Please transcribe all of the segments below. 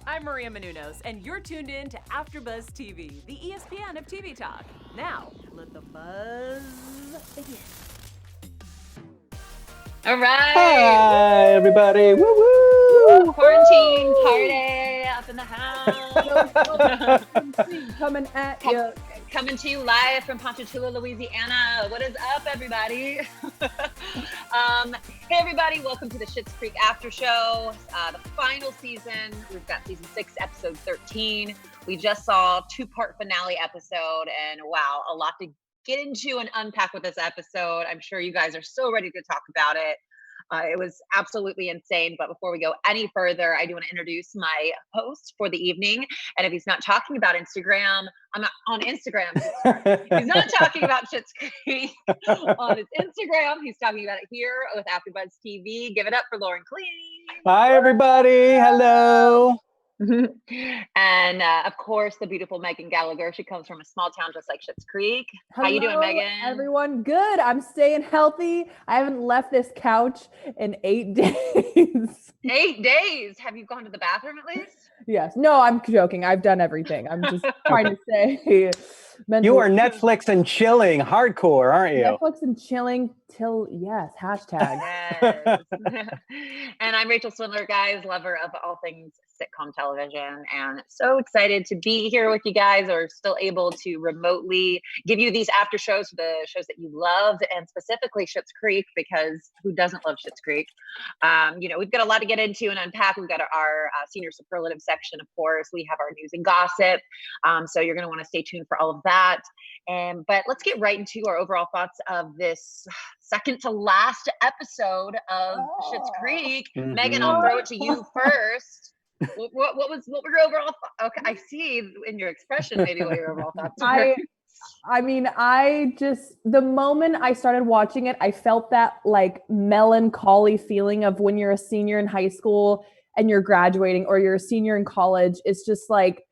I'm Maria Menounos, and you're tuned in to AfterBuzz TV, the ESPN of TV talk. Now, let the buzz begin. All right. Hi, everybody. Woo woo. Quarantine party up in the house. Coming at you. Coming to you live from Ponchatoula, Louisiana. What is up, everybody? Hey, everybody. Welcome to the Schitt's Creek After Show, the final season. We've got season 6, episode 13. We just saw two-part finale episode, and wow, a lot to get into and unpack with this episode. I'm sure you guys are so ready to talk about it. It was absolutely insane. But before we go any further, I do want to introduce my host for the evening. And if he's not talking about Instagram, I'm not on Instagram. He's not talking about Schitt's Creek on his Instagram. He's talking about it here with AfterBuzz TV. Give it up for Loren, Kling. Hi, everybody. Hello. And of course, the beautiful Megan Gallagher. She comes from a small town just like Schitt's Creek. Hello, how you doing, Megan? Everyone good. I'm staying healthy. I haven't left this couch in 8 days. 8 days. Have you gone to the bathroom at least? Yes. No, I'm joking. I've done everything. I'm just trying to say. You are Netflix and chilling hardcore, aren't you? Netflix and chilling till, yes, hashtag. Yes. And I'm Rachel Swindler, guys, lover of all things sitcom television, and so excited to be here with you guys, or still able to remotely give you these after shows for the shows that you love, and specifically Schitt's Creek, because who doesn't love Schitt's Creek? We've got a lot to get into and unpack. We've got our senior superlative section, of course. We have our news and gossip, so you're going to want to stay tuned for all of that. But let's get right into our overall thoughts of this second to last episode of Schitt's Creek. Mm-hmm. Megan, I'll throw it to you first. What were your overall thoughts? Okay, I see in your expression maybe what your overall thoughts were. The moment I started watching it, I felt that like melancholy feeling of when you're a senior in high school and you're graduating, or you're a senior in college. It's just like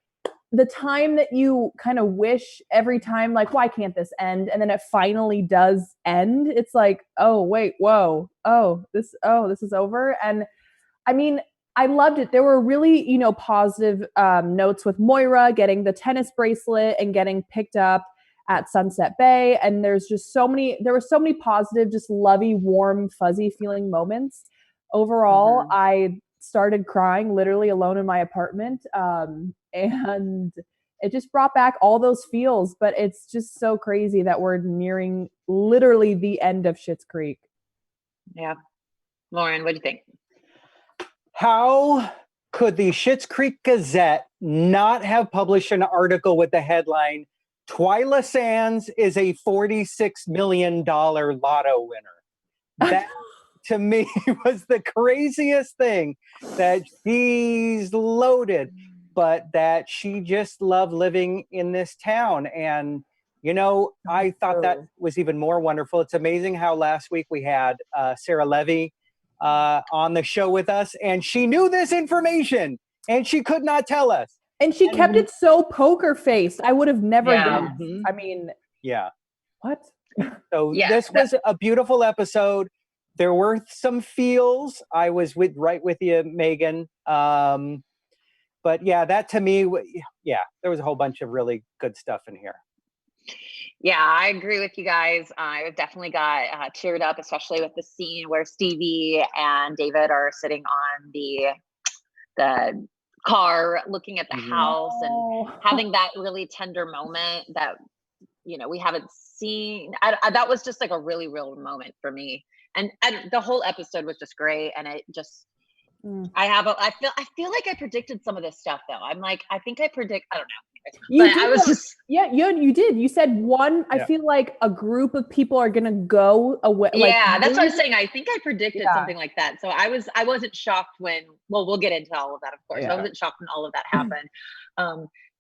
the time that you kind of wish every time, like, why can't this end? And then it finally does end. It's like, oh, wait, whoa. This is over. And I mean, I loved it. There were really, positive notes with Moira getting the tennis bracelet and getting picked up at Sunset Bay. And there were so many positive, just lovey, warm, fuzzy feeling moments. Overall, I started crying literally alone in my apartment. And it just brought back all those feels, but it's just so crazy that we're nearing literally the end of Schitt's Creek. Yeah. Loren, what do you think? How could the Schitt's Creek Gazette not have published an article with the headline, Twyla Sands is a $46 million lotto winner? That, to me, was the craziest thing, that she's loaded, but that she just loved living in this town. And, I thought that was even more wonderful. It's amazing how last week we had Sarah Levy on the show with us, and she knew this information and she could not tell us. And she kept it so poker faced. I would have never guessed. Mm-hmm. I mean, yeah. What? So this was a beautiful episode. There were some feels. I was right with you, Megan. But yeah, that to me, there was a whole bunch of really good stuff in here. Yeah, I agree with you guys. I definitely got teared up, especially with the scene where Stevie and David are sitting on the car looking at the house and having that really tender moment that, we haven't seen. That was just like a really real moment for me. And the whole episode was just great. And it just, I feel like I predicted some of this stuff though. I don't know. You did. You said one. I feel like a group of people are gonna go away. That's what I was saying. I think I predicted something like that. So I wasn't shocked when. Well, we'll get into all of that, of course. I wasn't shocked when all of that happened.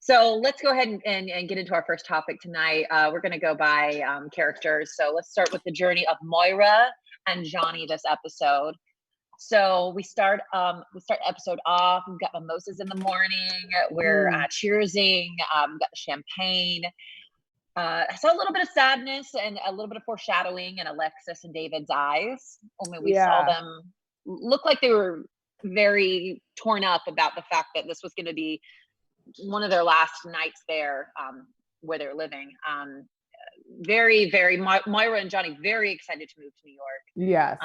So let's go ahead and get into our first topic tonight. We're gonna go by characters. So let's start with the journey of Moira and Johnny this episode. So we start episode off. We've got mimosas in the morning. We're cheersing. We've got the champagne. I saw a little bit of sadness and a little bit of foreshadowing in Alexis and David's eyes. We saw them look like they were very torn up about the fact that this was going to be one of their last nights there, where they're living. Moira and Johnny very excited to move to New York. Yes.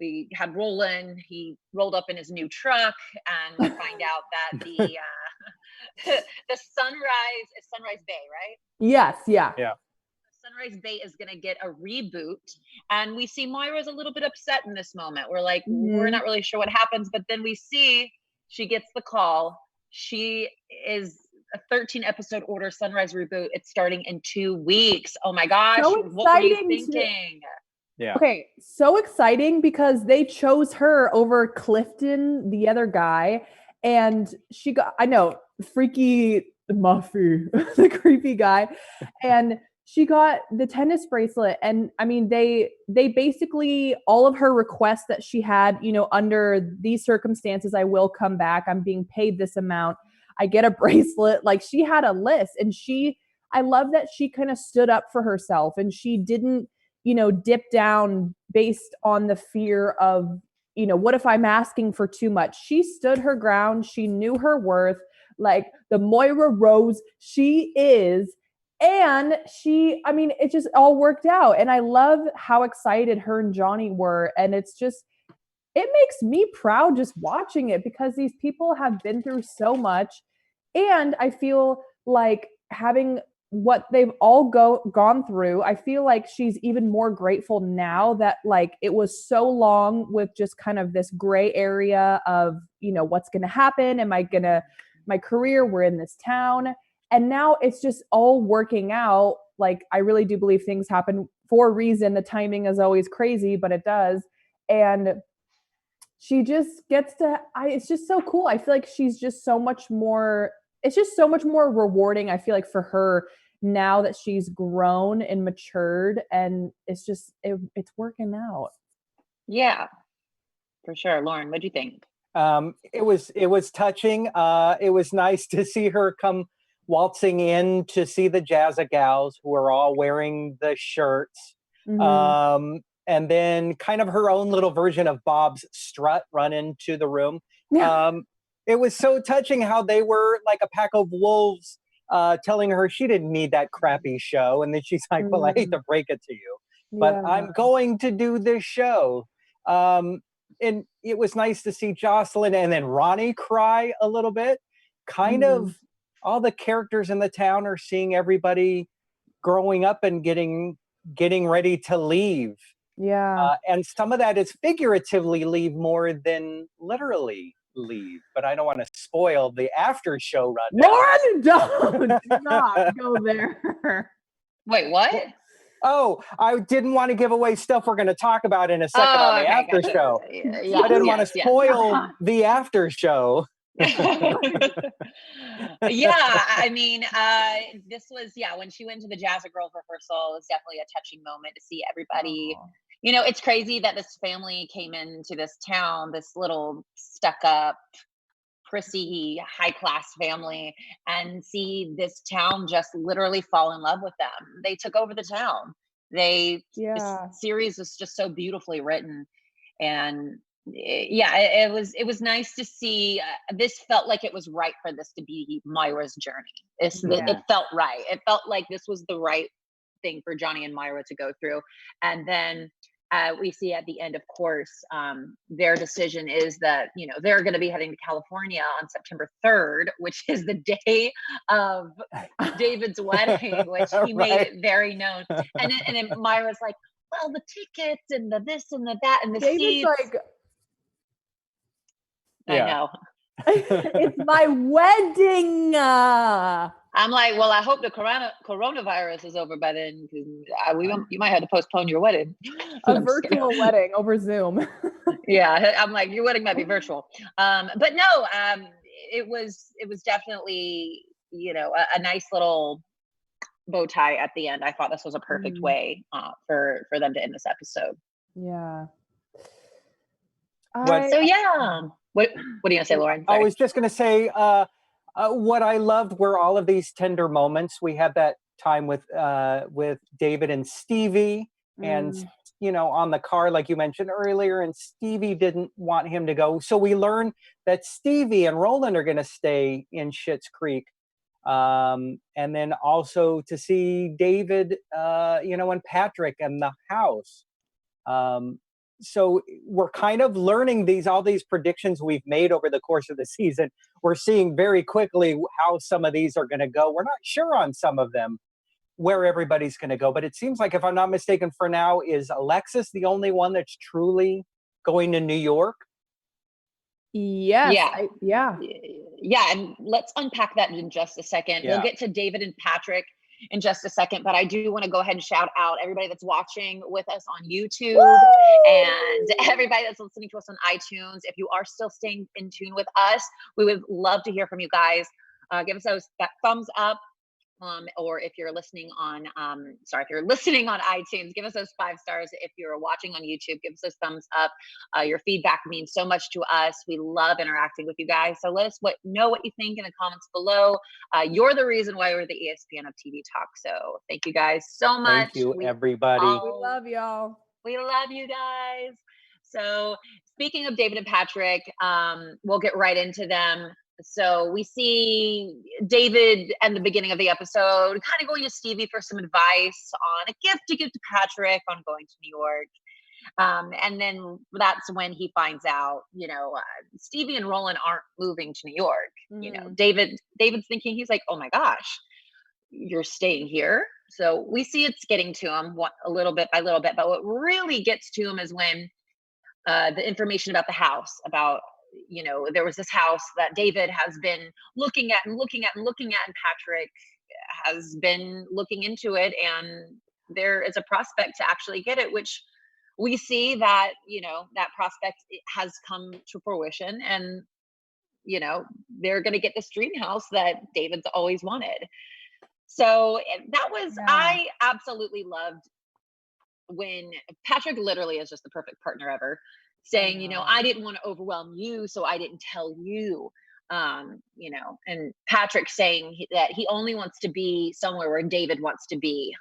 We had Roland. He rolled up in his new truck, and we find out that the the Sunrise is Sunrise Bay, right? Yes. Yeah. Yeah. Sunrise Bay is going to get a reboot, and we see Moira's a little bit upset in this moment. We're like, we're not really sure what happens, but then we see she gets the call. She is a 13 episode order Sunrise reboot. It's starting in 2 weeks. Oh my gosh. So what were you exciting thinking? Yeah. Okay, so exciting because they chose her over Clifton, the other guy, and she got, I know, freaky Muffy, the creepy guy, and she got the tennis bracelet. And I mean, they basically, all of her requests that she had, you know, under these circumstances, I will come back, I'm being paid this amount, I get a bracelet. Like, she had a list, and I love that she kind of stood up for herself, and she didn't, you know, dip down based on the fear of, you know, what if I'm asking for too much? She stood her ground. She knew her worth, like the Moira Rose she is. And I mean, it just all worked out. And I love how excited her and Johnny were. And it makes me proud just watching it, because these people have been through so much. And I feel like, having what they've all gone through, I feel like she's even more grateful now that, like, it was so long with just kind of this gray area of, you know, what's going to happen. My career, we're in this town. And now it's just all working out. Like, I really do believe things happen for a reason. The timing is always crazy, but it does. And she just gets to, it's just so cool. I feel like she's just so much more, it's just so much more rewarding, I feel like, for her now that she's grown and matured, and it's just, it's working out. Yeah, for sure. Loren, what'd you think? It was touching. It was nice to see her come waltzing in to see the Jazza gals who are all wearing the shirts. Mm-hmm. And then kind of her own little version of Bob's strut run into the room. Yeah. It was so touching how they were like a pack of wolves, telling her she didn't need that crappy show. And then she's like, well, I hate to break it to you, but I'm going to do this show. And it was nice to see Jocelyn and then Ronnie cry a little bit. Kind of all the characters in the town are seeing everybody growing up and getting ready to leave. Yeah. And some of that is figuratively leave more than literally leave. But I don't want to spoil the after show rundown. Lauren, do not go there. Wait, what? Oh, I didn't want to give away stuff we're going to talk about in a second on the after show. I didn't want to spoil the after show. Yeah, I mean, this was, when she went to the Jazz Girls rehearsal, it was definitely a touching moment to see everybody. Aww. You know, it's crazy that this family came into this town, this little stuck up, prissy, high class family, and see this town just literally fall in love with them. They took over the town. This series was just so beautifully written. And it was nice to see. This felt like it was right for this to be Moira's journey. It felt right. It felt like this was the right thing for Johnny and Moira to go through. And then we see at the end, of course, their decision is that, you know, they're going to be heading to California on September 3rd, which is the day of David's wedding, which he made it very known. And then Moira's like, well, the tickets and the this and the that and the David's seats. Like, I know. It's my wedding. I'm like, well, I hope the coronavirus is over by then, because you might have to postpone your wedding. A virtual wedding over Zoom. Yeah, I'm like, your wedding might be virtual. But no, it was definitely, you know, a nice little bow tie at the end. I thought this was a perfect way for them to end this episode. Yeah. What are you gonna say, Loren? Sorry. I was just gonna say, what I loved were all of these tender moments. We had that time with David and Stevie, and on the car, like you mentioned earlier, and Stevie didn't want him to go. So we learn that Stevie and Roland are going to stay in Schitt's Creek. And then also to see David, and Patrick and the house. So we're kind of learning all these predictions we've made over the course of the season. We're seeing very quickly how some of these are going to go. We're not sure on some of them where everybody's going to go, but it seems like, if I'm not mistaken, for now, is Alexis the only one that's truly going to New York? Yes. Yeah. Yeah. And let's unpack that in just a second. Yeah. We'll get to David and Patrick in just a second, but I do want to go ahead and shout out everybody that's watching with us on YouTube. Woo! And everybody that's listening to us on iTunes. If you are still staying in tune with us, we would love to hear from you guys. Give us that thumbs up. Or if you're listening on, if you're listening on iTunes, give us those 5 stars. If you're watching on YouTube, give us those thumbs up. Your feedback means so much to us. We love interacting with you guys. So let us know what you think in the comments below. You're the reason why we're the ESPN of TV Talk. So thank you guys so much. Thank you, everybody. We love y'all. We love you guys. So speaking of David and Patrick, we'll get right into them. So we see David at the beginning of the episode kind of going to Stevie for some advice on a gift to give to Patrick on going to New York. And then that's when he finds out, Stevie and Roland aren't moving to New York. David's thinking, he's like, oh my gosh, you're staying here. So we see it's getting to him a little bit by little bit. But what really gets to him is when the information about the house, there was this house that David has been looking at, and Patrick has been looking into it, and there is a prospect to actually get it, which we see that, that prospect has come to fruition, and, they're going to get this dream house that David's always wanted. So that was, I absolutely loved when Patrick literally is just the perfect partner ever, saying, I didn't want to overwhelm you, so I didn't tell you, and Patrick saying that he only wants to be somewhere where David wants to be,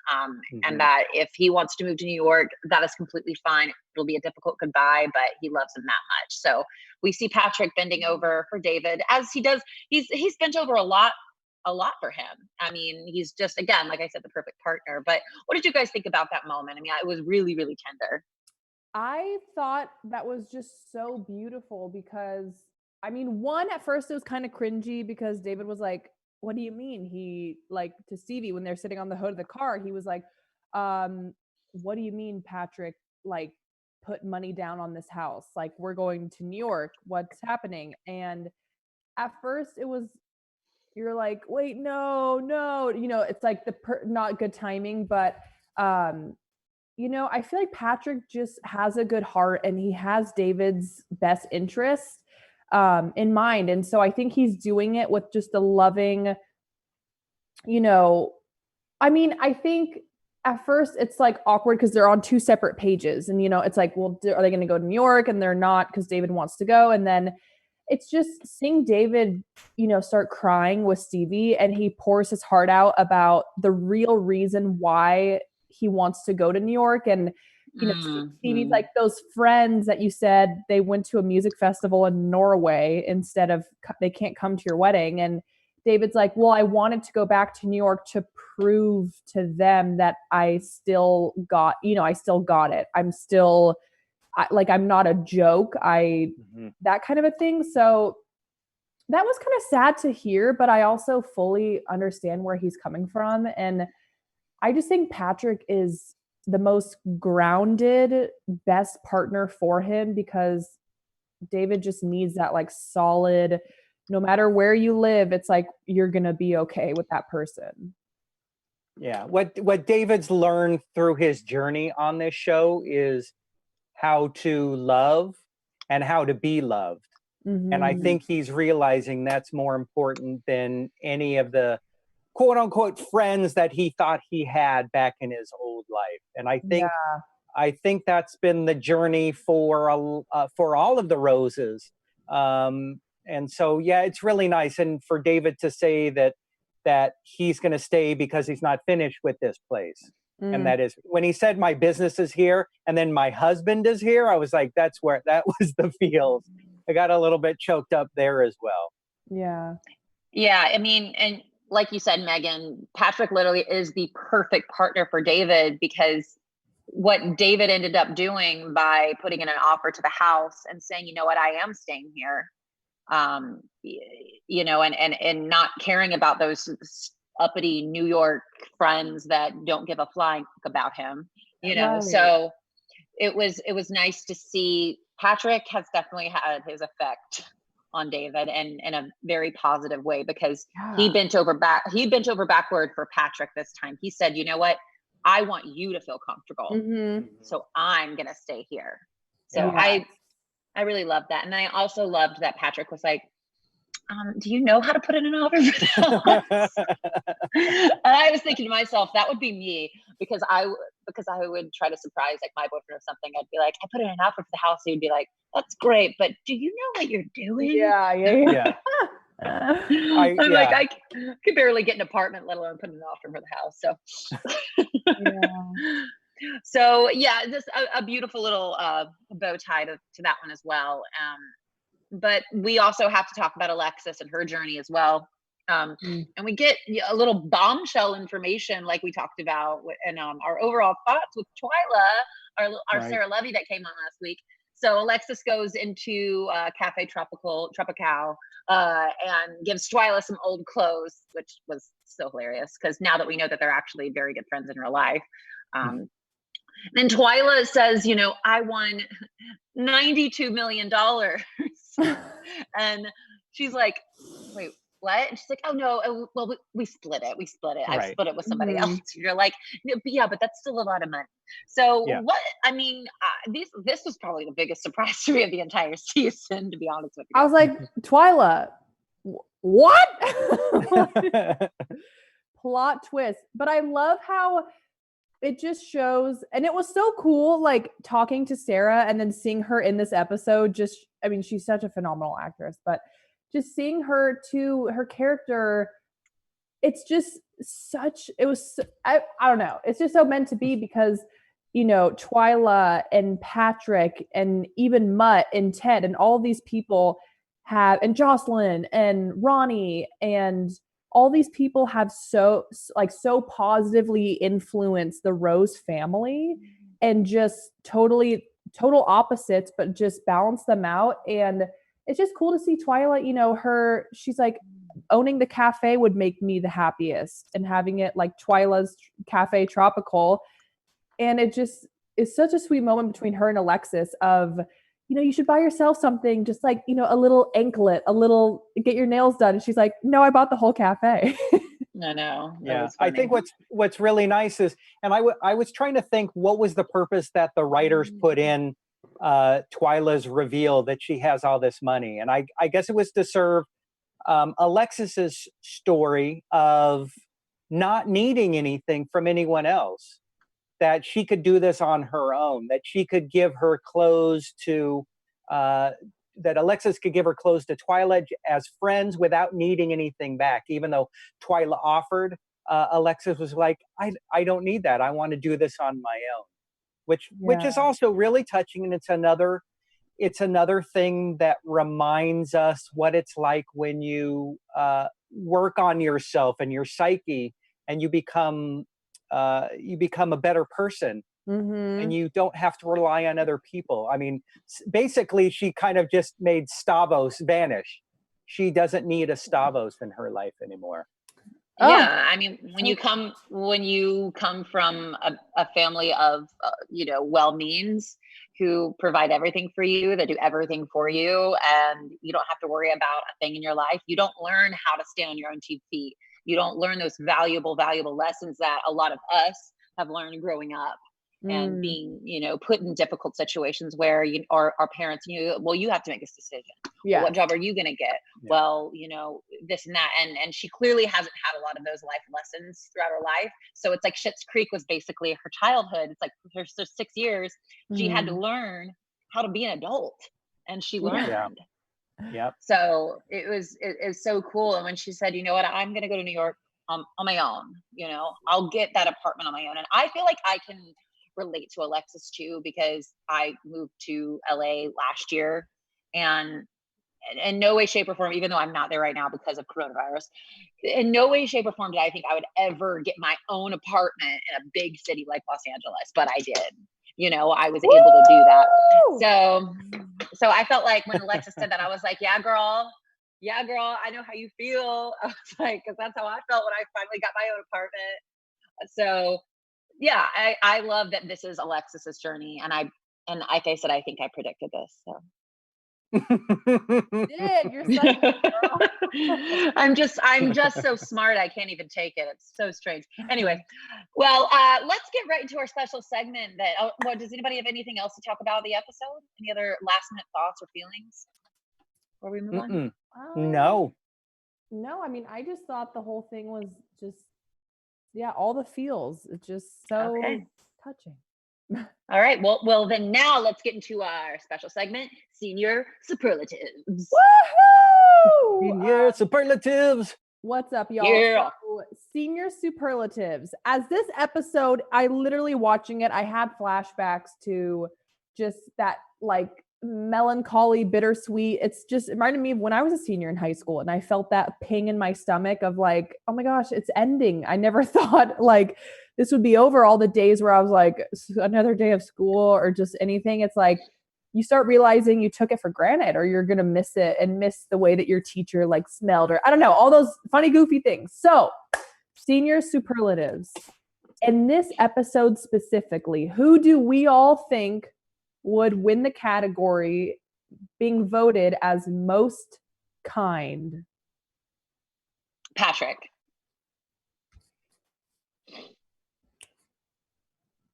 and that if he wants to move to New York, that is completely fine. It'll be a difficult goodbye, but he loves him that much. So we see Patrick bending over for David, as he does. He's bent over a lot for him. I mean, he's just, again, like I said, the perfect partner. But what did you guys think about that moment? I mean, it was really, really tender. I thought that was just so beautiful because, I mean, one, at first it was kind of cringy because David was like, what do you mean? He, like, to Stevie, when they're sitting on the hood of the car, he was like, what do you mean, Patrick, like, put money down on this house? Like, we're going to New York. What's happening? And at first it was, you're like, wait, no, it's like not good timing, but, I feel like Patrick just has a good heart, and he has David's best interest in mind. And so I think he's doing it with just a loving, I think at first it's like awkward because they're on 2 separate pages, and, it's like, well, are they going to go to New York? And they're not, because David wants to go. And then it's just seeing David, start crying with Stevie, and he pours his heart out about the real reason why he wants to go to New York. And, Stevie's like, those friends that you said they went to a music festival in Norway instead of, they can't come to your wedding. And David's like, well, I wanted to go back to New York to prove to them that I still got it. I'm still, I'm not a joke. That kind of a thing. So that was kind of sad to hear, but I also fully understand where he's coming from. And I just think Patrick is the most grounded, best partner for him, because David just needs that, like, solid, no matter where you live, it's like, you're going to be okay with that person. Yeah. What David's learned through his journey on this show is how to love and how to be loved. And I think he's realizing that's more important than any of the quote unquote friends that he thought he had back in his old life. And I think that's been the journey for all of the Roses. And so, yeah, it's really nice. And for David to say that he's going to stay because he's not finished with this place. And that is when he said my business is here and then my husband is here, I was like, that was the feels. I got a little bit choked up there as well. Yeah. Yeah. I mean, and like you said, Megan, Patrick literally is the perfect partner for David, because what David ended up doing by putting in an offer to the house and saying, you know what, I am staying here. You know, and not caring about those uppity New York friends that don't give a flying fuck about him, you know. Right. So it was nice to see. Patrick has definitely had his effect on David, and in a very positive way, because he bent over backward for Patrick this time. He said, you know what, I want you to feel comfortable, so I'm gonna stay here. So I really loved that. And I also loved that Patrick was like, do you know how to put in an offer for the house? And I was thinking to myself, that would be me, because I would try to surprise like my boyfriend or something. I'd be like, I put in an offer for the house. He would be like, that's great, but do you know what you're doing? Yeah. I'm like, I could barely get an apartment, let alone put in an offer for the house. So So yeah, just a beautiful little bow tie to that one as well. But we also have to talk about Alexis and her journey as well. And we get a little bombshell information, like we talked about, and our overall thoughts with Twyla, our Sarah Levy that came on last week. So Alexis goes into Cafe Tropical and gives Twyla some old clothes, which was so hilarious, because now that we know that they're actually very good friends in real life. Then Twyla says, you know, I won $92 million. And she's like, wait, what? And she's like, oh no, well, we split it. I split it with somebody else. You're like, yeah, but that's still a lot of money. So what, I mean, this was probably the biggest surprise to me of the entire season, to be honest with you. I was like, Twyla, what? Plot twist. But I love how it just shows, and it was so cool, like talking to Sarah and then seeing her in this episode. I mean, she's such a phenomenal actress, but just seeing her to her character, it's just I don't know. It's just so meant to be, because, you know, Twyla and Patrick and even Mutt and Ted and all these people and Jocelyn and Ronnie and all these people have so positively influenced the Rose family, and just total opposites, but just balance them out. And it's just cool to see Twyla, you know, she's like, owning the cafe would make me the happiest, and having it like Twyla's Cafe Tropical. And it just is such a sweet moment between her and Alexis of, you know, you should buy yourself something, just like, you know, a little anklet, get your nails done. And she's like, no, I bought the whole cafe. No. Yeah. I think what's really nice is, and I was trying to think, what was the purpose that the writers put in Twyla's reveal that she has all this money. And I guess it was to serve Alexis's story of not needing anything from anyone else, that she could do this on her own, that she could give her clothes to, that Alexis could give her clothes to Twyla as friends without needing anything back. Even though Twyla offered, Alexis was like, I don't need that. I want to do this on my own, which is also really touching. And it's another thing that reminds us what it's like when you work on yourself and your psyche, and you become a better person, and you don't have to rely on other people. I mean, basically, she kind of just made Stavos vanish. She doesn't need a Stavos in her life anymore. Yeah, I mean, when you come from a family of you know, well-means, who provide everything for you, that do everything for you, and you don't have to worry about a thing in your life, you don't learn how to stand on your own 2 feet. You don't learn those valuable lessons that a lot of us have learned growing up, and being, you know, put in difficult situations where our parents knew, well, you have to make this decision. Yeah. Well, what job are you going to get? Yeah. Well, you know, this and that. And she clearly hasn't had a lot of those life lessons throughout her life. So it's like Schitt's Creek was basically her childhood. It's like for 6 years, she had to learn how to be an adult, and she learned. Yeah. So it was so cool. And when she said, you know what, I'm going to go to New York on my own, you know, I'll get that apartment on my own. And I feel like I can relate to Alexis too, because I moved to LA last year, and in no way, shape, or form, even though I'm not there right now because of coronavirus, in no way, shape, or form did I think I would ever get my own apartment in a big city like Los Angeles, but I did. You know, I was able to do that. So I felt like when Alexis said that, I was like, yeah, girl, I know how you feel. I was like, because that's how I felt when I finally got my own apartment. So yeah, I love that this is Alexis's journey, and like I said, I think I predicted this. So. You did. You're such a girl. I'm just so smart. I can't even take it. It's so strange. Anyway, well, let's get right into our special segment. Does anybody have anything else to talk about the episode? Any other last minute thoughts or feelings before we move on? No, I mean, I just thought the whole thing was just, all the feels. It's just so touching. All right. Well, then now let's get into our special segment, Senior Superlatives. Woohoo! Senior Superlatives. What's up, y'all? Yeah. So, Senior Superlatives. As this episode, I literally watching it, I had flashbacks to just that like melancholy, bittersweet. It reminded me of when I was a senior in high school, and I felt that ping in my stomach of like, oh my gosh, it's ending. I never thought like this would be over. All the days where I was like, another day of school or just anything. It's like you start realizing you took it for granted, or you're gonna miss it and miss the way that your teacher like smelled, or I don't know, all those funny, goofy things. So, Senior Superlatives. In this episode specifically, who do we all think would win the category being voted as most kind? Patrick.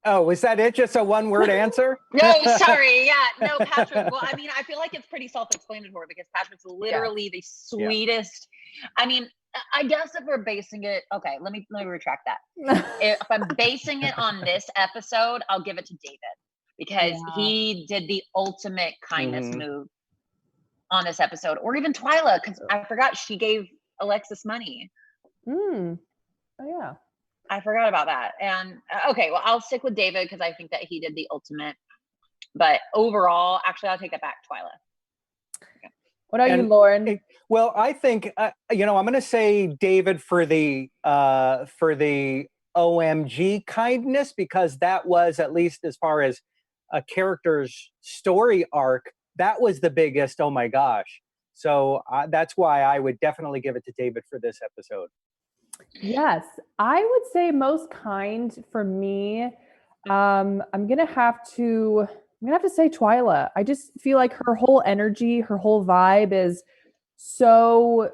Oh, is that it? Just a one-word answer? No, sorry. Yeah, no, Patrick. Well, I mean, I feel like it's pretty self-explanatory because Patrick's literally the sweetest. I mean, I guess if we're basing it, okay, let me retract that. If I'm basing it on this episode, I'll give it to David, because he did the ultimate kindness move on this episode. Or even Twyla, because I forgot she gave Alexis money. Oh yeah. I forgot about that. And okay, well, I'll stick with David because I think that he did the ultimate. But overall, actually, I'll take that back, Twyla. Okay. What are you, Loren? Well, I think I'm going to say David for the OMG kindness, because that was, at least as far as a character's story arc, that was the biggest. Oh my gosh! So that's why I would definitely give it to David for this episode. Yes, I would say most kind for me. I'm gonna have to say Twyla. I just feel like her whole energy, her whole vibe is so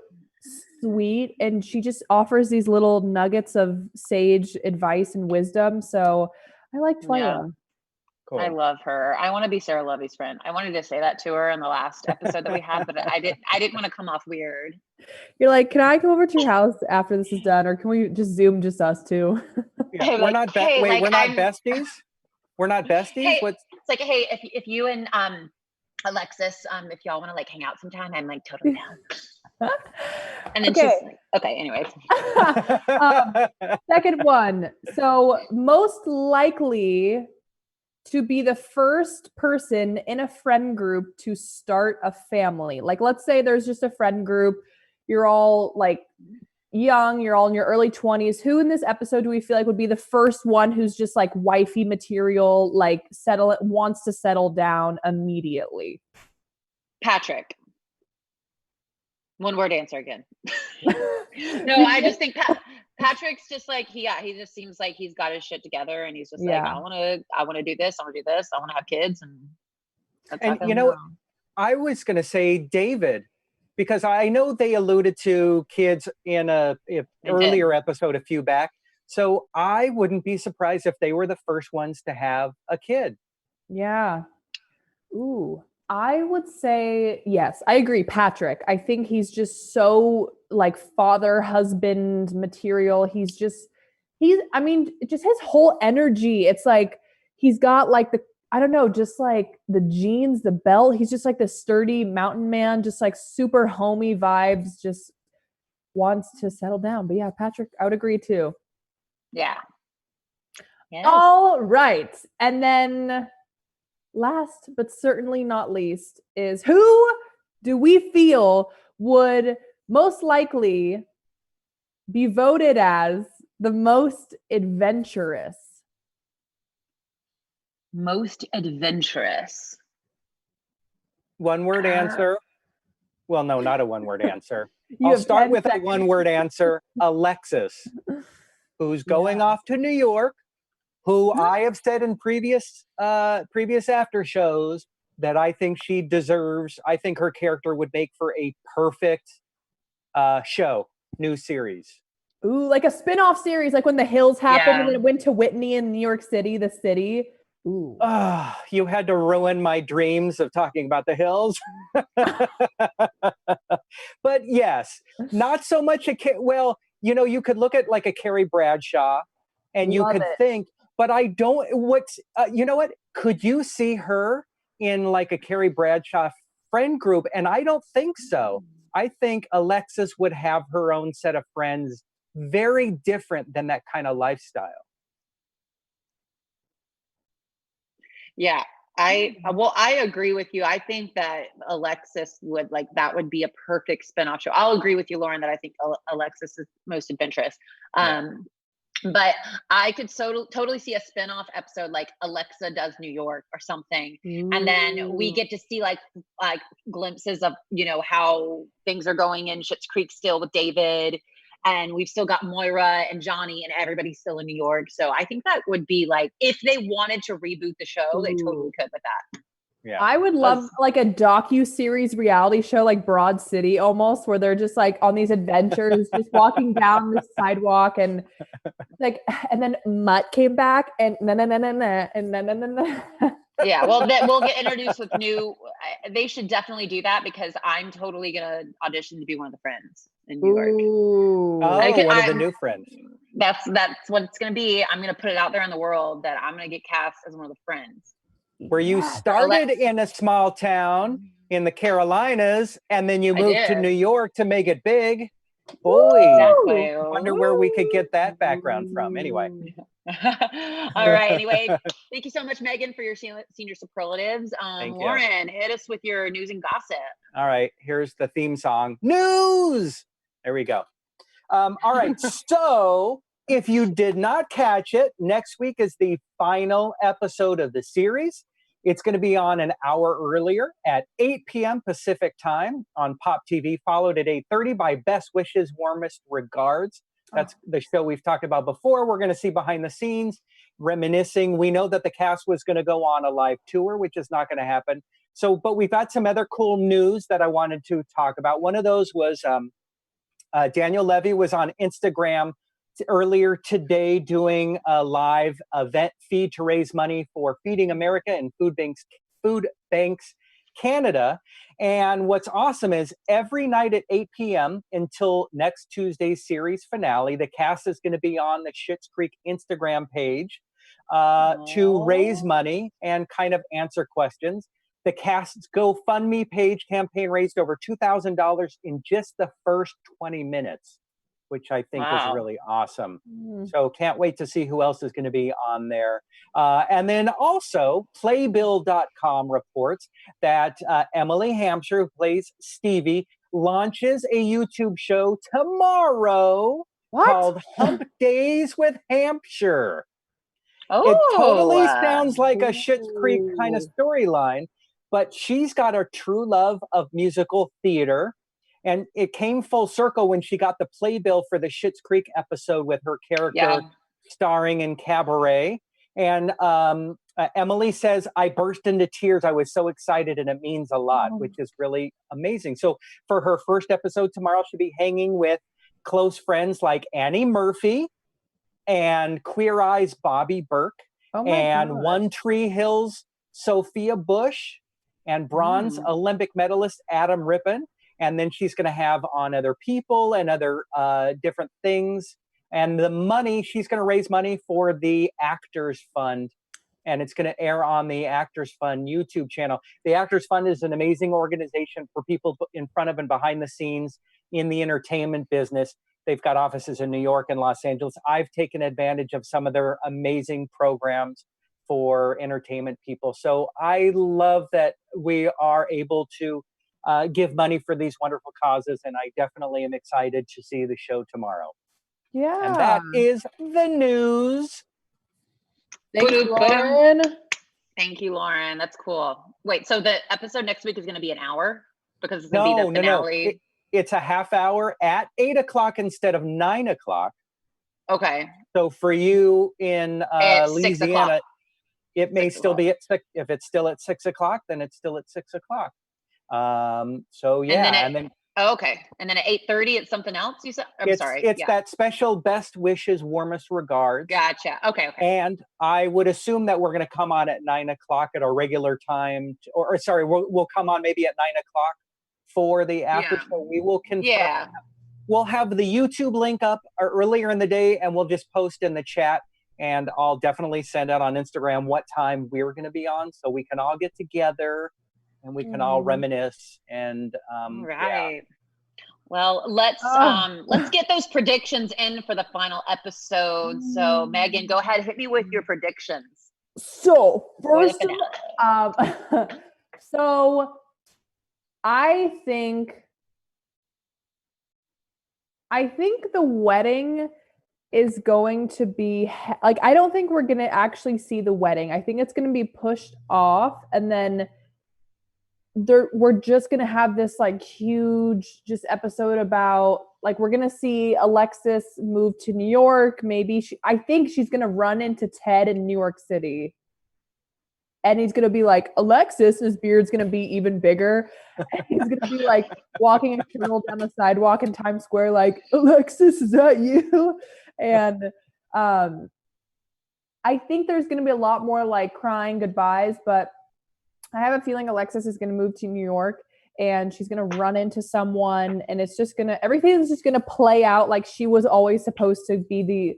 sweet, and she just offers these little nuggets of sage advice and wisdom. So I like Twyla. Yeah. Cool. I love her. I want to be Sarah Lovey's friend. I wanted to say that to her in the last episode that we had, but I didn't want to come off weird. You're like, can I come over to your house after this is done, or can we just Zoom just us two? Yeah, we're not besties. We're not besties. Hey, it's like, hey, if you and Alexis, if y'all want to like hang out sometime, I'm like totally down. And then she's like, okay, anyways. Second one. So most likely to be the first person in a friend group to start a family. Like, let's say there's just a friend group. You're all like young, you're all in your early 20s. Who in this episode do we feel like would be the first one who's just like wifey material, like wants to settle down immediately? Patrick. One word answer again. No, I just think Patrick's just like, he just seems like he's got his shit together, and he's just like, I want to do this. I want to do this. I want to have kids. And you know, I was going to say David, because I know they alluded to kids in an earlier episode a few back. So I wouldn't be surprised if they were the first ones to have a kid. Yeah. Ooh. I would say, yes, I agree, Patrick. I think he's just so like father, husband material. Just his whole energy. It's like, he's got like just like the jeans, the belt. He's just like the sturdy mountain man, just like super homey vibes. Just wants to settle down. But yeah, Patrick, I would agree too. Yeah. Yes. All right. And then last but certainly not least is who do we feel would most likely be voted as the most adventurous? Most adventurous. One word answer. Well, no, not a one word answer. You I'll have start 10 with a seconds. one word answer. Alexis, who's going off to New York, who I have said in previous after shows that I think she deserves. I think her character would make for a perfect show, new series. Ooh, like a spin-off series, like when The Hills happened and then it went to Whitney in New York City, the city. Ooh. You had to ruin my dreams of talking about The Hills. But yes, not so much well, you know, you could look at like a Carrie Bradshaw and you could think, but I don't, you know what? Could you see her in like a Carrie Bradshaw friend group? And I don't think so. I think Alexis would have her own set of friends, very different than that kind of lifestyle. Yeah, I agree with you. I think that Alexis would that would be a perfect spinoff show. I'll agree with you, Loren, that I think Alexis is most adventurous. But I could totally see a spinoff episode like Alexa Does New York or something. And then we get to see like glimpses of, you know, how things are going in Schitt's Creek still with David. And we've still got Moira and Johnny and everybody's still in New York. So I think that would be like, if they wanted to reboot the show, they totally could with that. Yeah. I would love like a docu-series reality show like Broad City almost, where they're just like on these adventures, just walking down the sidewalk and like, and then Mutt came back and Yeah, well, we'll get introduced with new. They should definitely do that because I'm totally gonna audition to be one of the friends in New York. One of the new friends. That's what it's gonna be. I'm gonna put it out there in the world that I'm gonna get cast as one of the friends. Where you started in a small town in the Carolinas, and then you moved to New York to make it big. Boy, exactly. I wonder where we could get that background from. Anyway. All right. Anyway, thank you so much, Megan, for your senior superlatives. Loren, hit us with your news and gossip. All right. Here's the theme song. News. There we go. All right. So if you did not catch it, next week is the final episode of the series. It's going to be on an hour earlier at 8 p.m. Pacific time on Pop TV, followed at 8:30 by Best Wishes, Warmest Regards. That's the show we've talked about before. We're going to see behind the scenes, reminiscing. We know that the cast was going to go on a live tour, which is not going to happen. So, but we've got some other cool news that I wanted to talk about. One of those was Daniel Levy was on Instagram earlier today doing a live event feed to raise money for Feeding America and Food Banks Canada. And what's awesome is every night at 8 p.m. until next Tuesday's series finale, the cast is going to be on the Schitt's Creek Instagram page to raise money and kind of answer questions. The cast's GoFundMe page campaign raised over $2,000 in just the first 20 minutes, which I think is really awesome. So can't wait to see who else is going to be on there. And then also Playbill.com reports that Emily Hampshire, who plays Stevie, launches a YouTube show tomorrow called Hump Days with Hampshire. It totally sounds like a Schitt's Creek kind of storyline, but she's got a true love of musical theater. And it came full circle when she got the playbill for the Schitt's Creek episode with her character starring in Cabaret. And Emily says, I burst into tears. I was so excited and it means a lot, which is really amazing. So for her first episode tomorrow, she'll be hanging with close friends like Annie Murphy and Queer Eye's Bobby Burke and One Tree Hill's Sophia Bush and bronze Olympic medalist Adam Rippon. And then she's going to have on other people and other different things. And the money, she's going to raise money for the Actors Fund and it's going to air on the Actors Fund YouTube channel. The Actors Fund is an amazing organization for people in front of and behind the scenes in the entertainment business. They've got offices in New York and Los Angeles. I've taken advantage of some of their amazing programs for entertainment people. So I love that we are able to give money for these wonderful causes, and I definitely am excited to see the show tomorrow. Yeah. And that is the news. Thanks, Loren. Thank you, Loren. That's cool. Wait, so the episode next week is going to be an hour because it's going to be the finale? No. It's a half hour at 8 o'clock instead of 9 o'clock. Okay. So for you in Louisiana, it may still be at 6. If it's still at 6 o'clock, then it's still at 6 o'clock. So yeah, and then okay, and then at 8:30, it's something else. You said? It's that special best wishes, warmest regards. Gotcha. Okay. And I would assume that we're going to come on at 9 o'clock at our regular time, or sorry, we'll come on maybe at 9 o'clock for the after show. We will confirm. Yeah. We'll have the YouTube link up earlier in the day, and we'll just post in the chat. And I'll definitely send out on Instagram what time we're going to be on, so we can all get together and we can all reminisce. And right. Well, let's get those predictions in for the final episode. So Megan, go ahead, hit me with your predictions. So first, so I think the wedding is going to be like, I don't think we're going to actually see the wedding. I think it's going to be pushed off, and then we're just going to have this like huge just episode about like, we're going to see Alexis move to New York. Maybe I think she's going to run into Ted in New York City. And he's going to be like, Alexis, and his beard's going to be even bigger. And he's going to be like walking a turtle down the sidewalk in Times Square, like, Alexis, is that you? And I think there's going to be a lot more like crying goodbyes, but I have a feeling Alexis is going to move to New York and she's going to run into someone, and it's just going to, everything's just going to play out like she was always supposed to be the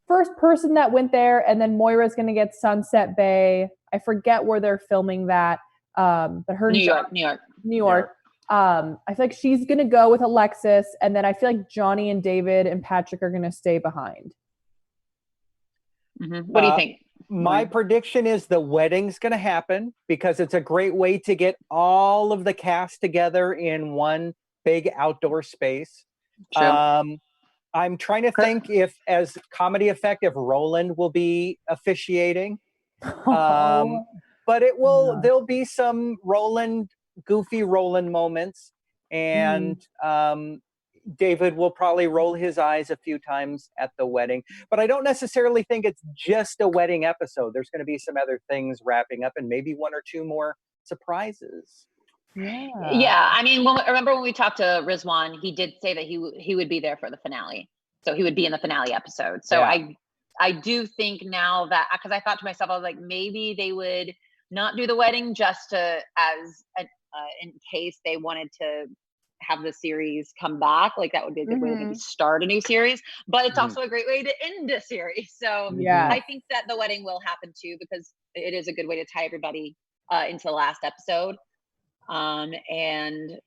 first person that went there. And then Moira's going to get Sunset Bay. I forget where they're filming that. But her New York. I feel like she's going to go with Alexis. And then I feel like Johnny and David and Patrick are going to stay behind. Mm-hmm. What do you think? My prediction is the wedding's going to happen because it's a great way to get all of the cast together in one big outdoor space. True. I'm trying to think if, as comedy effect, if Roland will be officiating. But there'll be some goofy Roland moments, and David will probably roll his eyes a few times at the wedding. But I don't necessarily think it's just a wedding episode. There's going to be some other things wrapping up and maybe one or two more surprises. Yeah. I mean, remember when we talked to Rizwan, he did say that he would be there for the finale. So he would be in the finale episode. So I do think now that, because I thought to myself, I was like, maybe they would not do the wedding just in case they wanted to have the series come back. Like that would be a good way to maybe start a new series, but it's also a great way to end a series. So I think that the wedding will happen too, because it is a good way to tie everybody into the last episode. And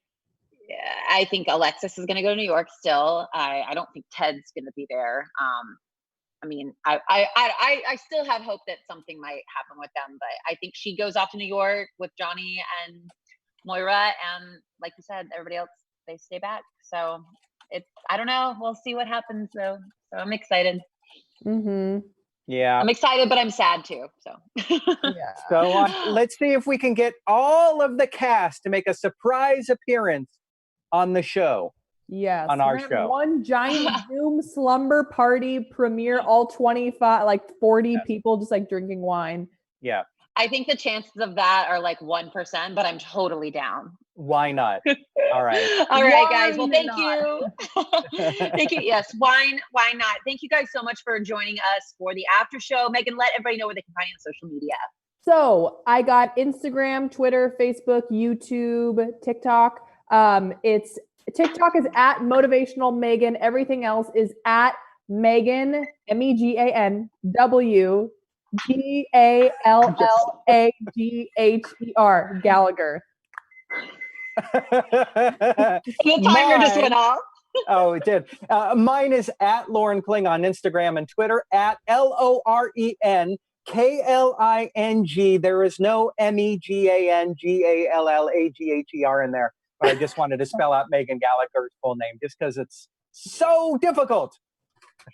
I think Alexis is going to go to New York still. I don't think Ted's going to be there. I mean, I still have hope that something might happen with them, but I think she goes off to New York with Johnny and Moira, and like you said, everybody else, they stay back. So I don't know. We'll see what happens though. So I'm excited. Yeah. I'm excited, but I'm sad too. So So let's see if we can get all of the cast to make a surprise appearance on the show. Yes. On our show. One giant Zoom slumber party premiere, all 25, like 40 people just like drinking wine. Yeah. I think the chances of that are like 1%, but I'm totally down. Why not? All right. All right, guys. Well, thank you. Thank you. Yes. Why not? Thank you guys so much for joining us for the after show. Megan, let everybody know where they can find you on social media. So I got Instagram, Twitter, Facebook, YouTube, TikTok. TikTok is at Motivational Megan. Everything else is at Megan, MEGANW, Gallagher. Gallagher. The timer just went off. Oh, it did. Mine is at Loren Kling on Instagram and Twitter, at LorenKling. There is no MEGANGALLAGHER in there. But I just wanted to spell out Megan Gallagher's full name just because it's so difficult.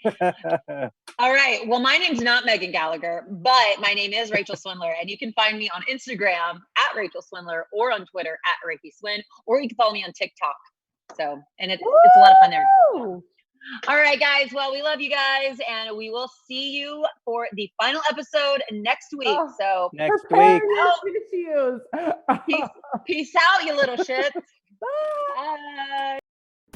All right. Well, my name's not Megan Gallagher, but my name is Rachel Swindler, and you can find me on Instagram at Rachel Swindler or on Twitter at Reiki Swin, or you can follow me on TikTok. So, and it's a lot of fun there. All right, guys. Well, we love you guys, and we will see you for the final episode next week. So next week. Peace out, you little shits. Bye.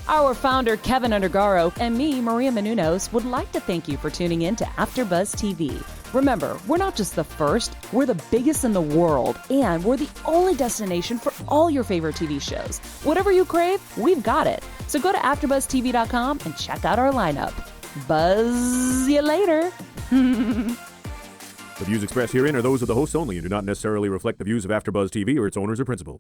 Our founder, Keven Undergaro, and me, Maria Menounos, would like to thank you for tuning in to AfterBuzz TV. Remember, we're not just the first, we're the biggest in the world, and we're the only destination for all your favorite TV shows. Whatever you crave, we've got it. So go to AfterBuzzTV.com and check out our lineup. Buzz you later. The views expressed herein are those of the hosts only and do not necessarily reflect the views of AfterBuzz TV or its owners or principals.